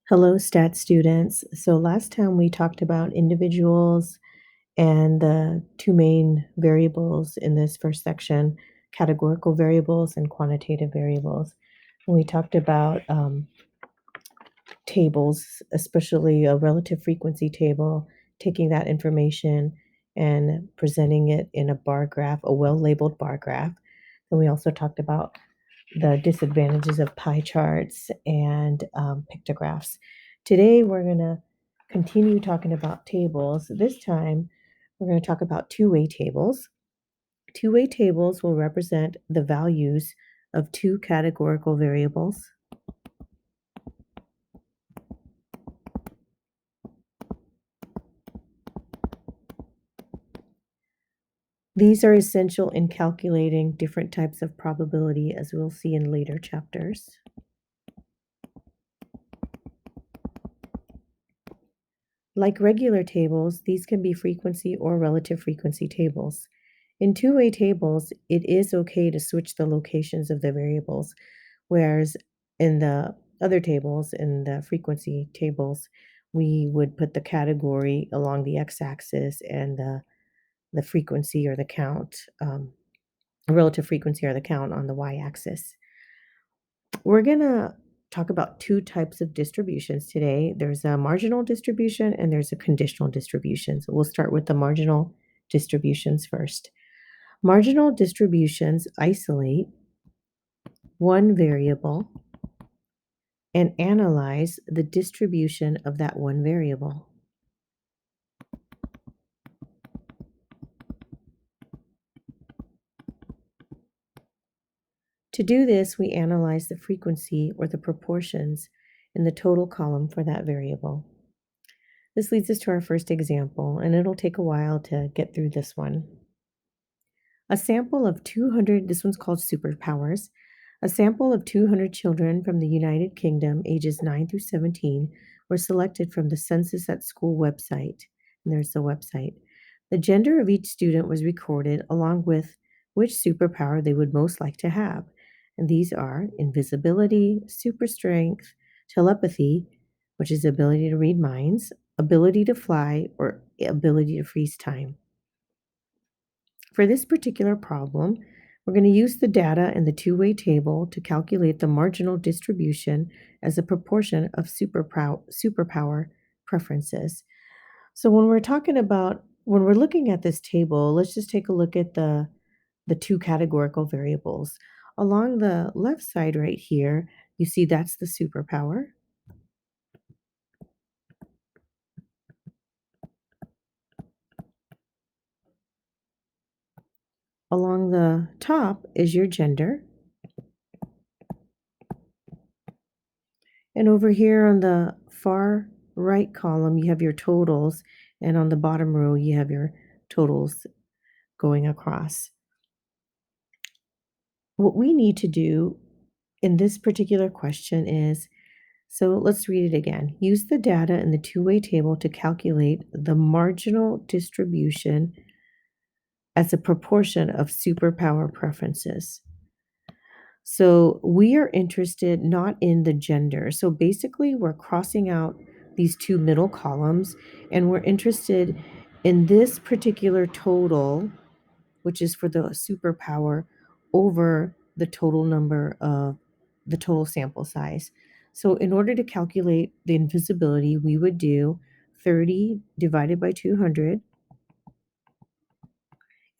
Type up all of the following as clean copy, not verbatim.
Hello, stat students. So last time we talked about individuals and the two main variables in this first section, categorical variables and quantitative variables. And we talked about tables, especially a relative frequency table, taking that information and presenting it in a bar graph, a well-labeled bar graph. And we also talked about the disadvantages of pie charts and pictographs. Today, we're going to continue talking about tables. This time, we're going to talk about two-way tables. Two-way tables will represent the values of two categorical variables. These are essential in calculating different types of probability, as we'll see in later chapters. Like regular tables, these can be frequency or relative frequency tables. In two-way tables, it is okay to switch the locations of the variables, whereas in the other tables, in the frequency tables, we would put the category along the x-axis and the frequency or the count, relative frequency or the count on the y-axis. We're going to talk about two types of distributions today. There's a marginal distribution and there's a conditional distribution. So we'll start with the marginal distributions first. Marginal distributions isolate one variable and analyze the distribution of that one variable. To do this, we analyze the frequency or the proportions in the total column for that variable. This leads us to our first example, and it'll take a while to get through this one. A sample of 200, this one's called Superpowers. A sample of 200 children from the United Kingdom, ages 9 through 17, were selected from the Census at School website. And there's the website. The gender of each student was recorded along with which superpower they would most like to have. And these are invisibility, super strength, telepathy, which is the ability to read minds, ability to fly, or ability to freeze time. For this particular problem, we're going to use the data in the two-way table to calculate the marginal distribution as a proportion of superpower preferences. So when we're looking at this table, let's just take a look at the two categorical variables. Along the left side right here, you see that's the superpower. Along the top is your gender. And over here on the far right column, you have your totals, and on the bottom row, you have your totals going across. What we need to do in this particular question is, so let's read it again. Use the data in the two-way table to calculate the marginal distribution as a proportion of superpower preferences. So we are interested not in the gender. So basically, we're crossing out these two middle columns and we're interested in this particular total, which is for the superpower, over the total number of the total sample size. So in order to calculate the invisibility, we would do 30 divided by 200.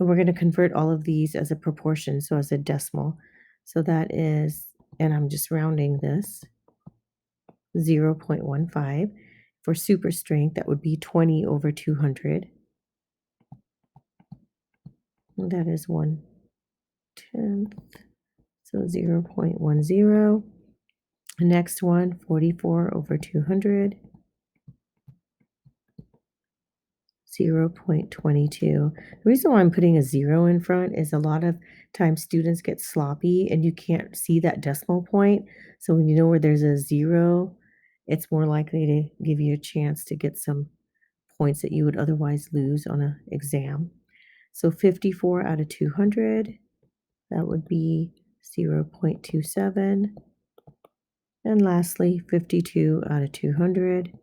And we're going to convert all of these as a proportion, so as a decimal. So that is, and I'm just rounding this, 0.15. For super strength, that would be 20 over 200. And that is 1/10. So 0.10. The next one, 44 over 200. 0.22. The reason why I'm putting a 0 in front is a lot of times students get sloppy and you can't see that decimal point. So when you know where there's a 0, it's more likely to give you a chance to get some points that you would otherwise lose on an exam. So 54 out of 200, that would be 0.27. And lastly, 52 out of 200,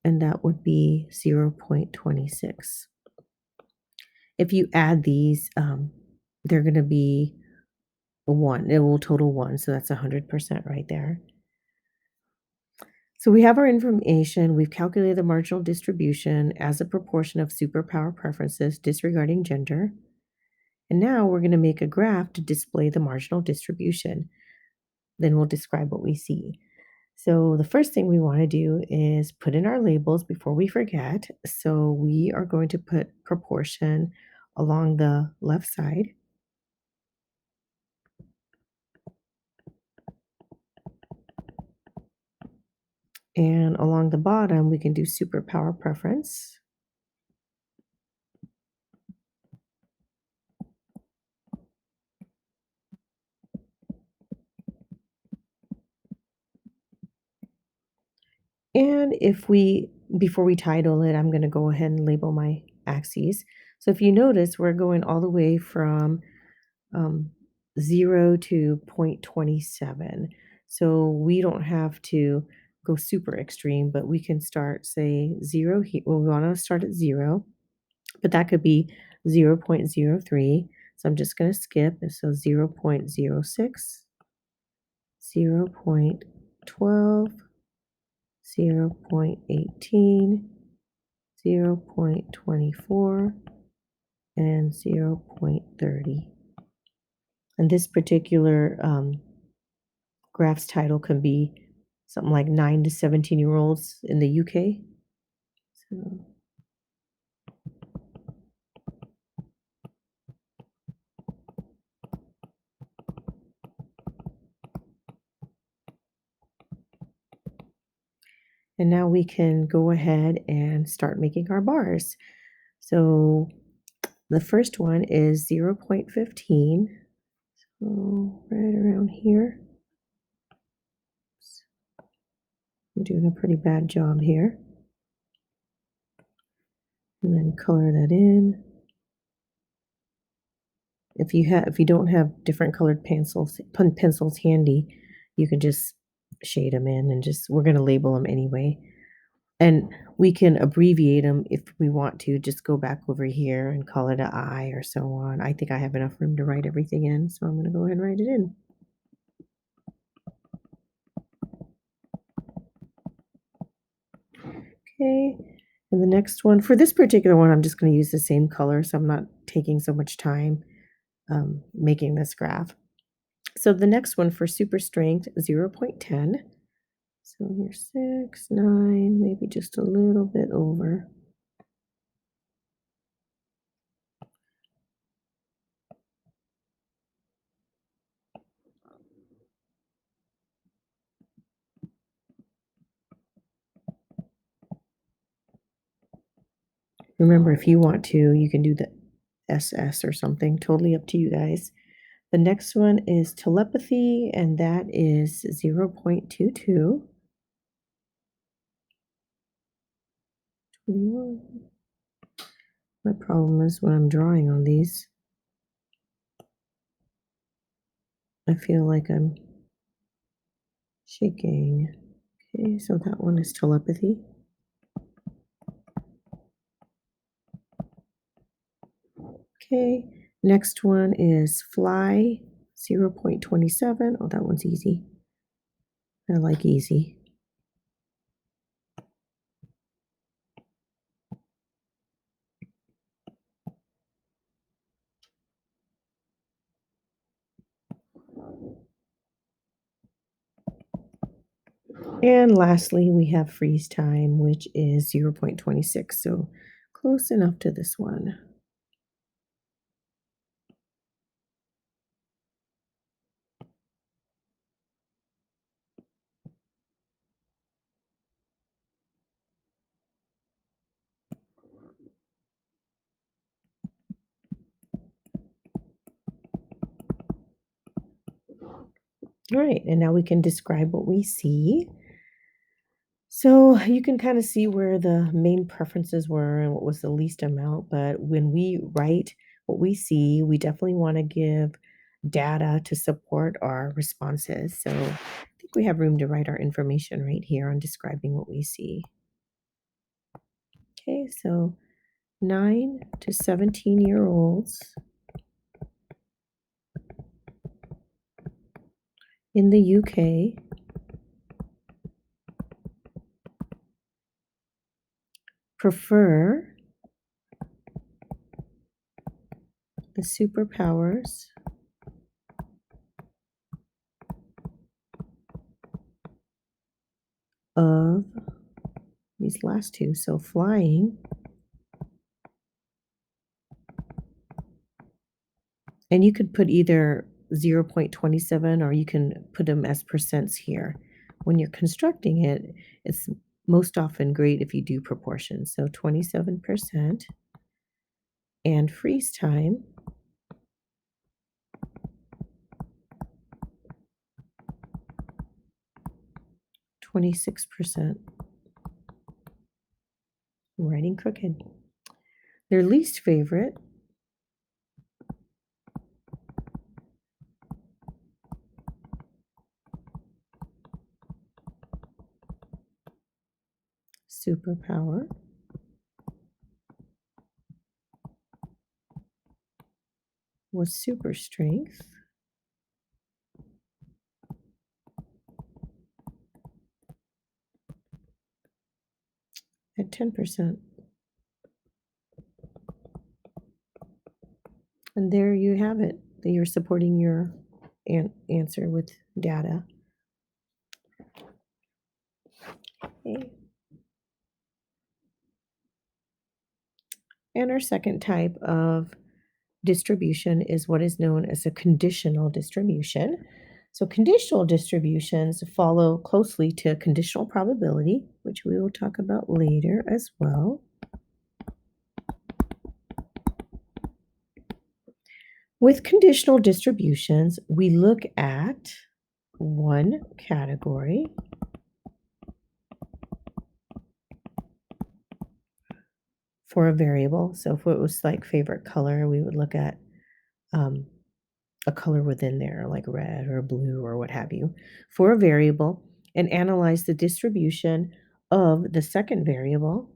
and that would be 0.26. If you add these, they're going to be a 1. It will total 1, so that's 100% right there. So we have our information. We've calculated the marginal distribution as a proportion of superpower preferences disregarding gender. And now we're going to make a graph to display the marginal distribution. Then we'll describe what we see. So the first thing we want to do is put in our labels before we forget. So we are going to put proportion along the left side. And along the bottom, we can do superpower preference. And before we title it, I'm going to go ahead and label my axes. So if you notice, we're going all the way from um, 0 to 0.27. So we don't have to go super extreme, but we can start, say, 0 here. Well, we want to start at 0, but that could be 0.03. So I'm just going to skip. So 0.06, 0.12, 0.18, 0.24, and 0.30. And this particular graph's title can be something like 9 to 17-year-olds in the UK. So, and now we can go ahead and start making our bars. So the first one is 0.15. So right around here. I'm doing a pretty bad job here. And then color that in. If you don't have different colored pencils handy, you can just shade them in and we're going to label them anyway. And we can abbreviate them if we want to. Just go back over here and call it an I or so on. I think I have enough room to write everything in, so I'm going to go ahead and write it in. Okay, and the next one, for this particular one, I'm just going to use the same color, so I'm not taking so much time making this graph. So the next one for super strength, 0.10. So here's 6, 9, maybe just a little bit over. Remember, if you want to, you can do the SS or something. Totally up to you guys. The next one is telepathy, and that is 0.22. 21. My problem is when I'm drawing on these, I feel like I'm shaking. Okay, so that one is telepathy. Okay, next one is fly, 0.27. Oh, that one's easy. I like easy. And lastly, we have freeze time, which is 0.26. So close enough to this one. All right, and now we can describe what we see. So you can kind of see where the main preferences were and what was the least amount. But when we write what we see, we definitely want to give data to support our responses. So I think we have room to write our information right here on describing what we see. Okay, so 9 to 17-year-olds in the UK prefer the superpowers of these last two. So flying, and you could put either 0.27 or you can put them as percents here. When you're constructing it, it's most often great if you do proportions. So 27% and freeze time 26%. Writing crooked. Their least favorite superpower was super strength at 10%. And there you have it. That you're supporting your answer with data. Okay. And our second type of distribution is what is known as a conditional distribution. So conditional distributions follow closely to conditional probability, which we will talk about later as well. With conditional distributions, we look at one category for a variable. So if it was like favorite color, we would look at a color within there, like red or blue or what have you, for a variable and analyze the distribution of the second variable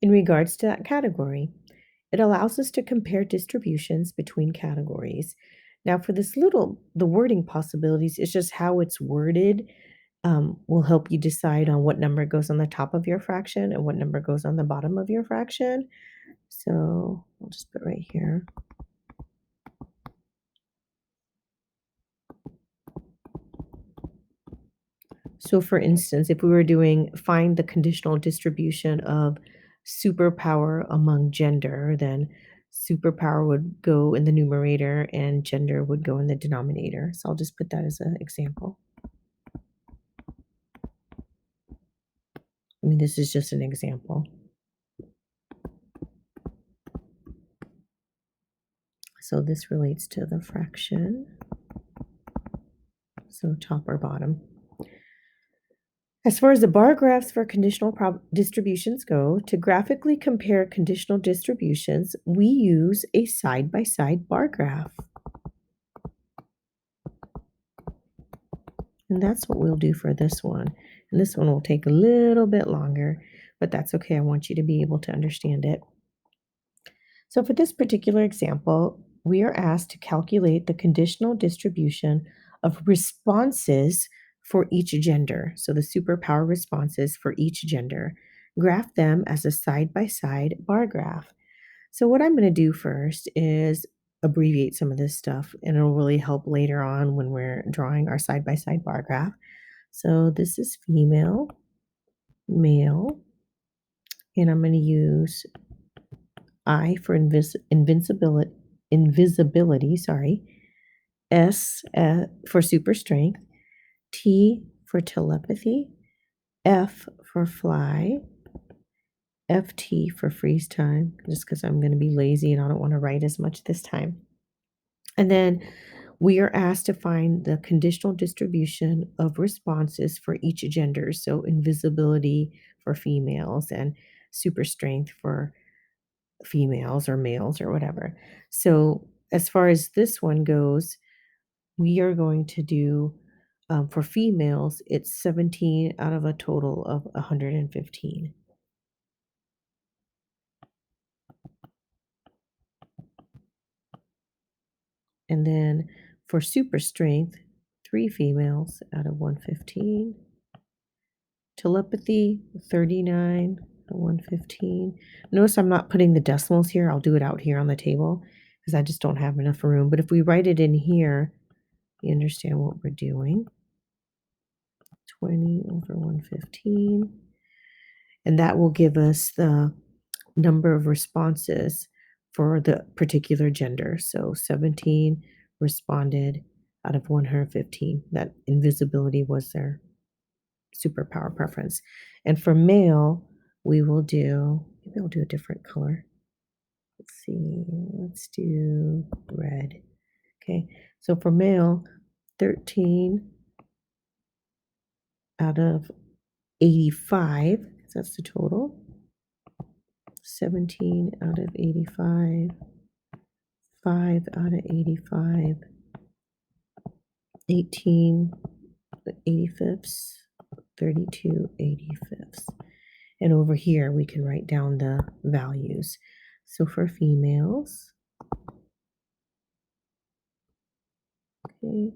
in regards to that category. It allows us to compare distributions between categories. Now, for this the wording possibilities is just how it's worded will help you decide on what number goes on the top of your fraction and what number goes on the bottom of your fraction. So I'll just put right here. So for instance, if we were doing find the conditional distribution of superpower among gender, then superpower would go in the numerator and gender would go in the denominator. So I'll just put that as an example. I mean, this is just an example. So this relates to the fraction. So top or bottom. As far as the bar graphs for conditional distributions go, to graphically compare conditional distributions, we use a side-by-side bar graph. And that's what we'll do for this one. And this one will take a little bit longer, but that's okay. I want you to be able to understand it. So for this particular example, we are asked to calculate the conditional distribution of responses for each gender. So the superpower responses for each gender. Graph them as a side-by-side bar graph. So what I'm going to do first is abbreviate some of this stuff, and it'll really help later on when we're drawing our side-by-side bar graph. So this is female, male, and I'm going to use I for invisibility, sorry, S for super strength, T for telepathy, F for fly, FT for freeze time, just because I'm going to be lazy and I don't want to write as much this time. And then we are asked to find the conditional distribution of responses for each gender. So invisibility for females and super strength for females or males or whatever. So as far as this one goes, we are going to do for females, it's 17 out of a total of 115. And then for super strength, 3 females out of 115. Telepathy, 39 out of 115. Notice I'm not putting the decimals here. I'll do it out here on the table because I just don't have enough room. But if we write it in here, you understand what we're doing. 20 over 115. And that will give us the number of responses for the particular gender. So 17 responded out of 115. That invisibility was their superpower preference. And for male, we will do, maybe I'll do a different color. Let's see, let's do red. Okay, so for male, 13 out of 85, that's the total. 17 out of 85, 5 out of 85, 18 85ths, 32 85ths. And over here, we can write down the values. So for females, okay,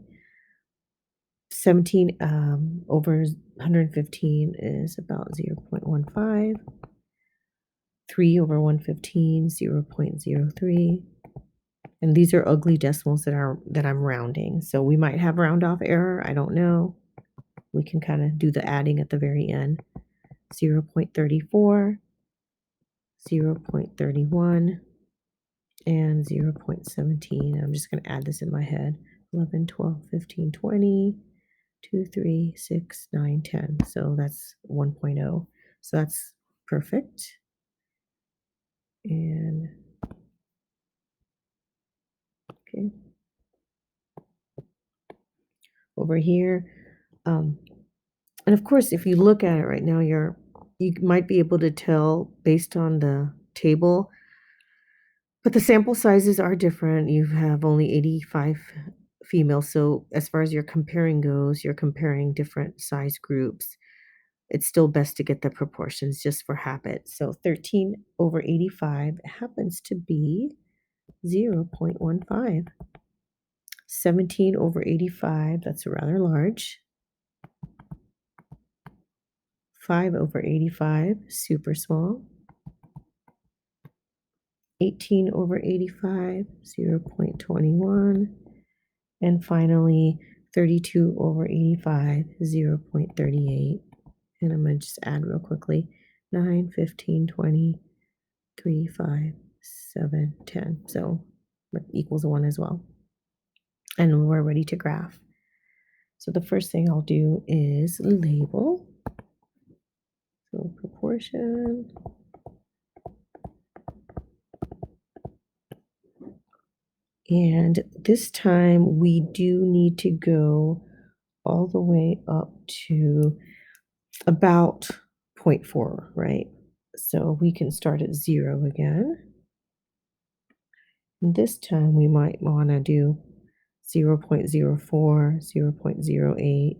17 over 115 is about 0.15. 3 over 115, 0.03. And these are ugly decimals that I'm rounding. So we might have round off error. I don't know. We can kind of do the adding at the very end. 0.34, 0.31, and 0.17. I'm just going to add this in my head. 11, 12, 15, 20, 2, 3, 6, 9, 10. So that's 1.0. So that's perfect. And okay. Over here, and of course, if you look at it right now, you might be able to tell based on the table, but the sample sizes are different. You have only 85 females, so as far as your comparing goes, you're comparing different size groups. It's still best to get the proportions just for habit. So 13 over 85 happens to be 0.15. 17 over 85, that's rather large. 5 over 85, super small. 18 over 85, 0.21. And finally, 32 over 85, 0.38. And I'm going to just add real quickly. 9, 15, 20, 3, 5, 7, 10. So that equals 1 as well. And we're ready to graph. So the first thing I'll do is label. So proportion. And this time we do need to go all the way up to about 0.4, right? So we can start at 0 again. And this time we might want to do 0.04, 0.08,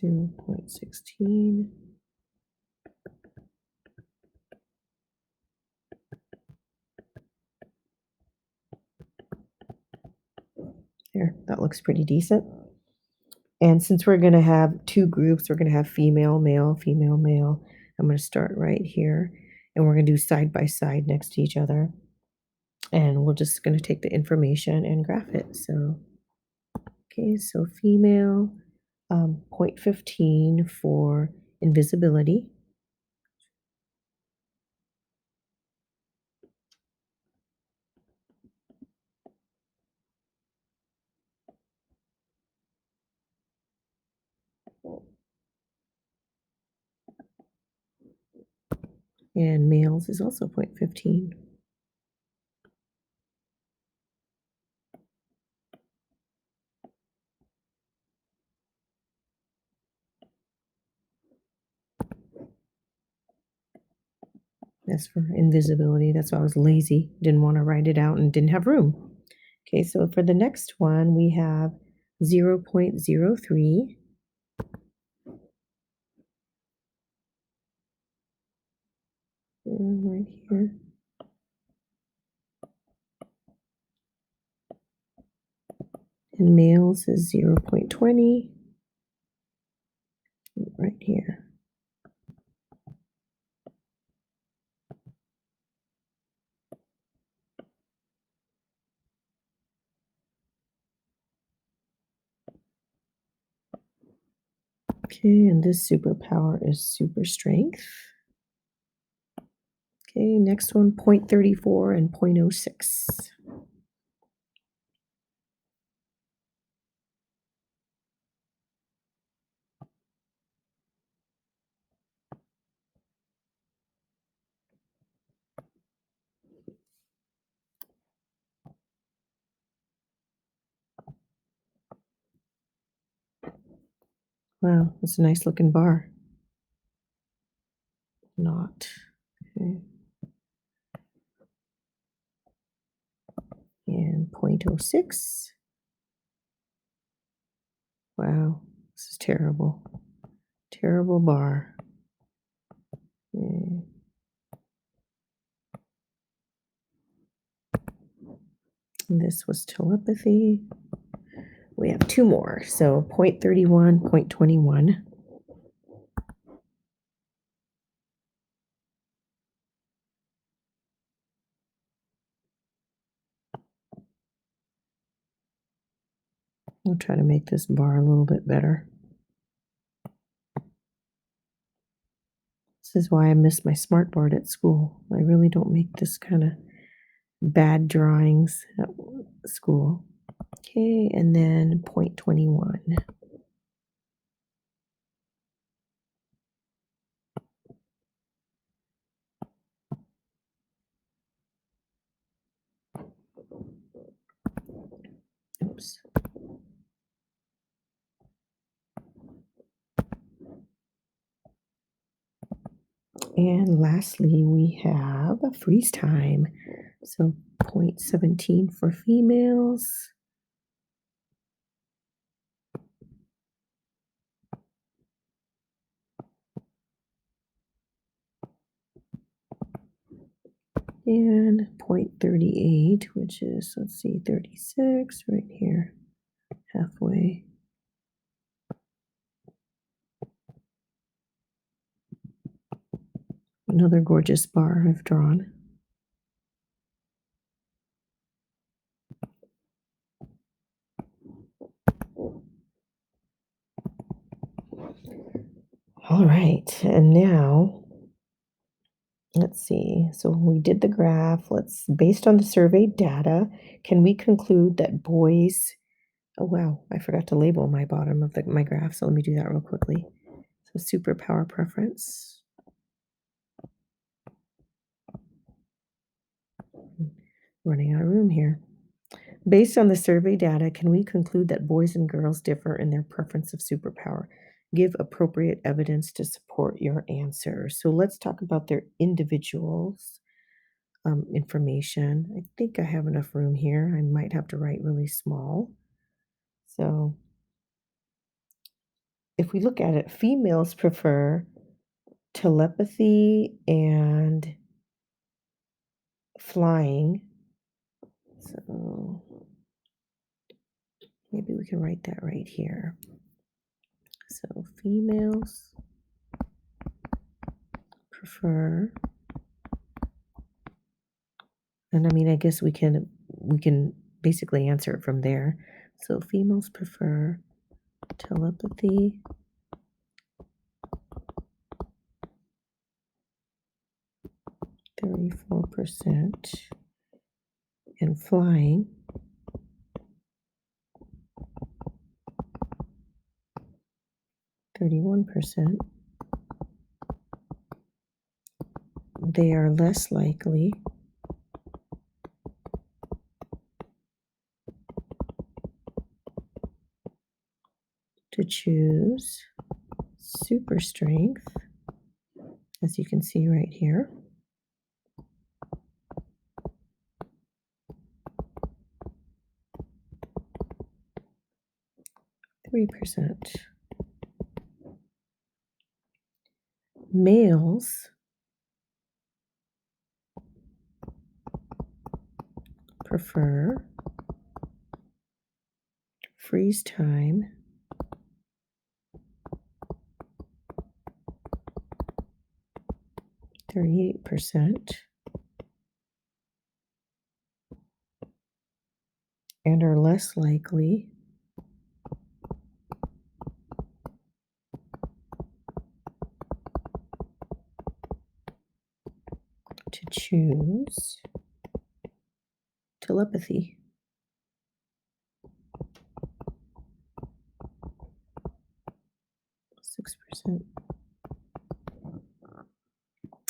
0.16. There, that looks pretty decent. And since we're going to have two groups, we're going to have female, male, female, male. I'm going to start right here, and we're going to do side by side next to each other. And we're just going to take the information and graph it. So, okay, so female, 0.15 for invisibility. And males is also 0.15. As for invisibility, that's why I was lazy. Didn't want to write it out and didn't have room. Okay, so for the next one, we have 0.03. Right here. And males is 0.20. Right here. Okay, and this superpower is super strength. Okay, next one, 0.34 and 0.06. Wow, that's a nice looking bar. Not. Okay. And 0.06. Wow, this is terrible. Terrible bar. Okay. And this was telepathy. We have two more. So 0.31, 0.21. I'll try to make this bar a little bit better. This is why I miss my smartboard at school. I really don't make this kind of bad drawings at school. Okay, and then 0.21. Oops. And lastly, we have a freeze time. So 0.17 for females. And 0.38, which is, let's see, 36 right here, halfway. Another gorgeous bar I've drawn. All right, and now let's see. So we did the graph. Based on the survey data, can we conclude that boys? Oh wow, I forgot to label my bottom of my graph. So let me do that real quickly. So superpower preference. Running out of room here. Based on the survey data, can we conclude that boys and girls differ in their preference of superpower? Give appropriate evidence to support your answer. So let's talk about their individuals information. I think I have enough room here. I might have to write really small. So if we look at it, females prefer telepathy and flying. So maybe we can write that right here. So females prefer, and I mean, I guess we can basically answer it from there. So females prefer telepathy, 34%, and flying, 31%. They are less likely to choose super strength, as you can see right here. 3%. Males prefer freeze time 38% and are less likely to choose telepathy. Six percent.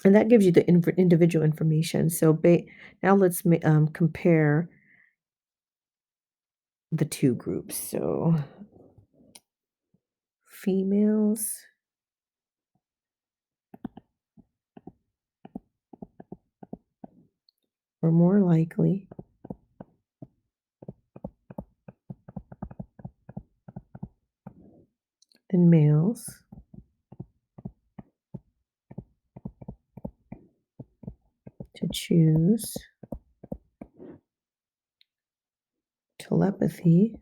And that gives you the individual information. So now let's compare the two groups. So females are more likely than males to choose telepathy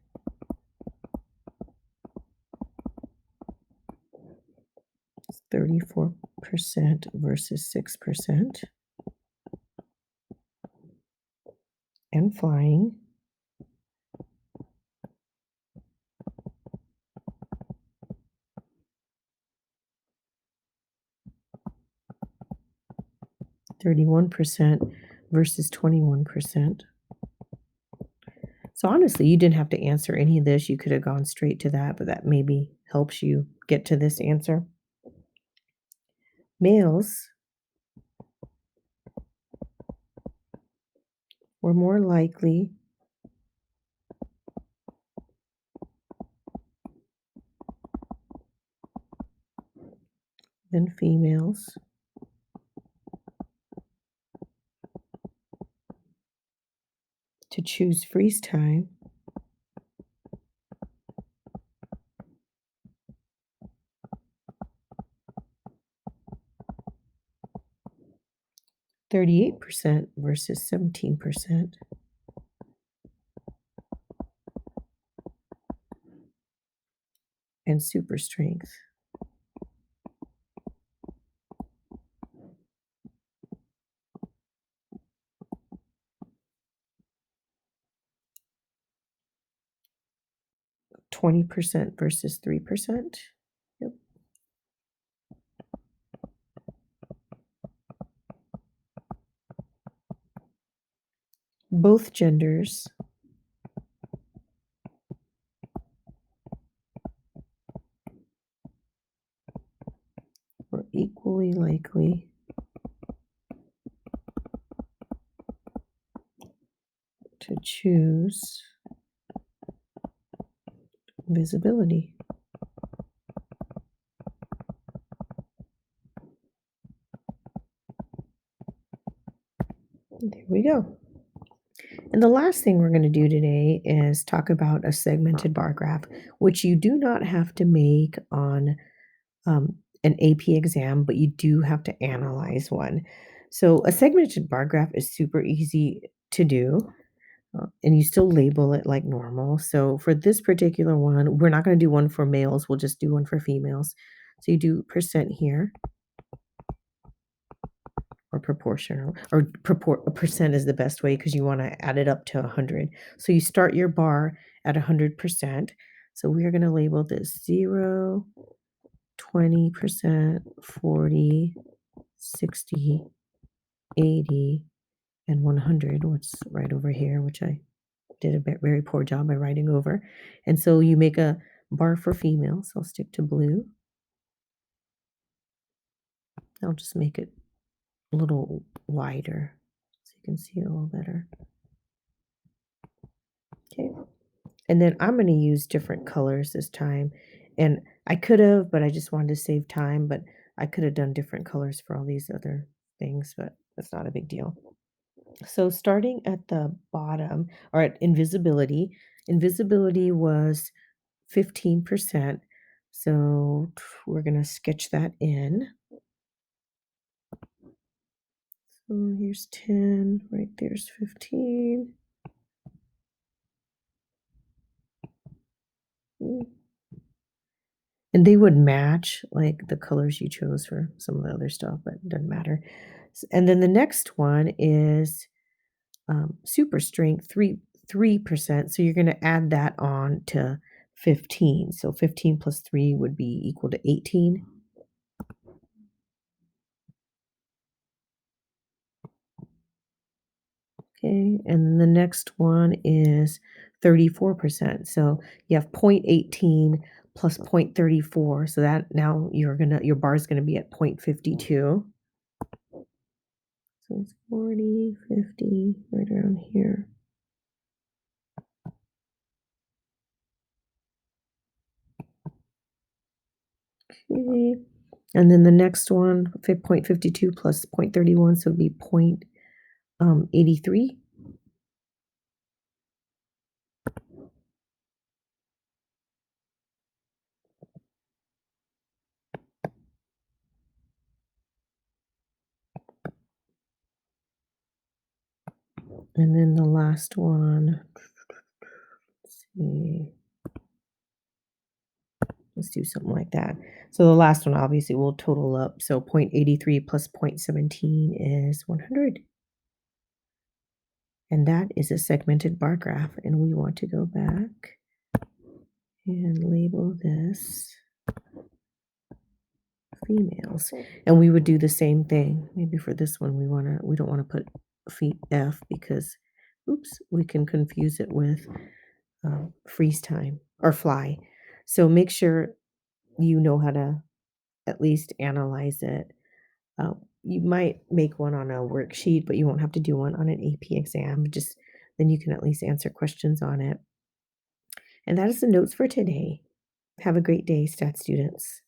34% versus 6%, and flying 31% versus 21%. So honestly, you didn't have to answer any of this. You could have gone straight to that, but that maybe helps you get to this answer. Males were more likely than females to choose freeze time 38% versus 17%, and super strength 20% versus 3%. Yep. Both genders were equally likely to choose visibility. There we go. And the last thing we're going to do today is talk about a segmented bar graph, which you do not have to make on an AP exam, but you do have to analyze one. So a segmented bar graph is super easy to do. And you still label it like normal. So for this particular one, we're not going to do one for males. We'll just do one for females. So you do percent here, or proportional, or a percent is the best way because you want to add it up to 100. So you start your bar at 100%. So we are going to label this 0, 20%, 40, 60, 80, and 100, what's right over here, which I did a very poor job by writing over. And so you make a bar for females. I'll stick to blue. I'll just make it a little wider so you can see it a little better. Okay. And then I'm going to use different colors this time. And I could have, but I just wanted to save time. But I could have done different colors for all these other things, but that's not a big deal. So starting at the bottom, or at invisibility, invisibility was 15%. So we're going to sketch that in. So here's 10, right there's 15. Mm. And they would match like the colors you chose for some of the other stuff, but it doesn't matter. And then the next one is super strength, 3%. So you're going to add that on to 15. So 15 plus 3 would be equal to 18. Okay, and the next one is 34%. So you have 0.18 plus 0.34. So that now your bar is gonna be at 0.52. So it's 40, 50, right around here. Okay. And then the next one, 0.52 plus 0.31, so it'd be 0.83. And then the last one, let's see. Let's do something like that. So the last one obviously will total up. So 0.83 plus 0.17 is 100. And that is a segmented bar graph. And we want to go back and label this females. And we would do the same thing. Maybe for this one we don't want to put F because oops, we can confuse it with freeze time or fly. So make sure you know how to at least analyze it. You might make one on a worksheet, but you won't have to do one on an AP exam. Just then you can at least answer questions on it. And that is the notes for today. Have a great day, stat students.